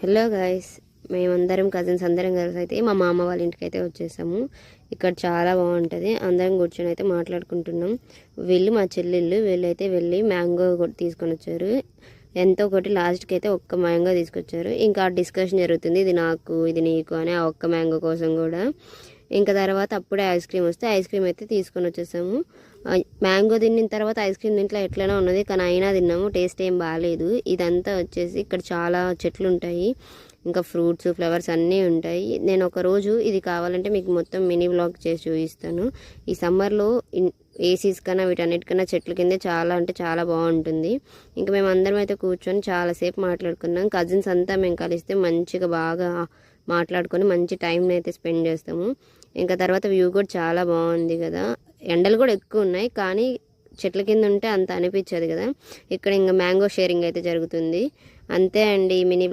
Hello guys, మేమందరం cousins అందరం కలిసి అయితే మా మామ వాళ్ళ ఇంటికి అయితే వచ్చేసాము. ఇక్కడ చాలా బాగుంటుంది. అందరం కూర్చొని అయితే మాట్లాడుకుంటున్నాం. వీళ్ళు మా చెల్లెళ్ళు, వీళ్ళైతే వెళ్ళి మ్యాంగో తీసుకొని వచ్చారు. ఎంతో ఒకటి లాస్ట్కి అయితే ఒక్క మ్యాంగో తీసుకొచ్చారు. ఇంకా డిస్కషన్ జరుగుతుంది, ఇది నాకు ఇది నీకు అని ఆ ఒక్క మ్యాంగో కోసం కూడా. ఇంకా తర్వాత అప్పుడే ఐస్ క్రీమ్ వస్తే ఐస్ క్రీమ్ అయితే తీసుకొని వచ్చేసాము. మ్యాంగో తిన్న తర్వాత ఐస్ క్రీమ్ దీంట్లో ఎట్లనే ఉన్నది, కానీ అయినా తిన్నాము. టేస్ట్ ఏం బాగాలేదు. ఇదంతా వచ్చేసి ఇక్కడ చాలా చెట్లు ఉంటాయి, ఇంకా ఫ్రూట్స్ ఫ్లవర్స్ అన్నీ ఉంటాయి. నేను ఒక రోజు ఇది కావాలంటే మీకు మొత్తం మినీ వ్లాగ్ చేసి చూపిస్తాను. ఈ సమ్మర్లో ఏసీస్ కన్నా వీటన్నిటికన్నా చెట్ల కిందే చాలా అంటే చాలా బాగుంటుంది. ఇంకా మేము అందరం అయితే కూర్చొని చాలాసేపు మాట్లాడుకున్నాం. కజిన్స్ అంతా మేము కలిస్తే మంచిగా బాగా మాట్లాడుకొని మంచి టైంని అయితే స్పెండ్ చేస్తాము. ఇంకా తర్వాత వ్యూ కూడా చాలా బాగుంది కదా. ఎండలు కూడా ఎక్కువ ఉన్నాయి, కానీ చెట్ల కింద ఉంటే అంత అనిపించదు కదా. ఇక్కడ ఇంకా మ్యాంగో షేరింగ్ అయితే జరుగుతుంది. అంతే అండి మినీ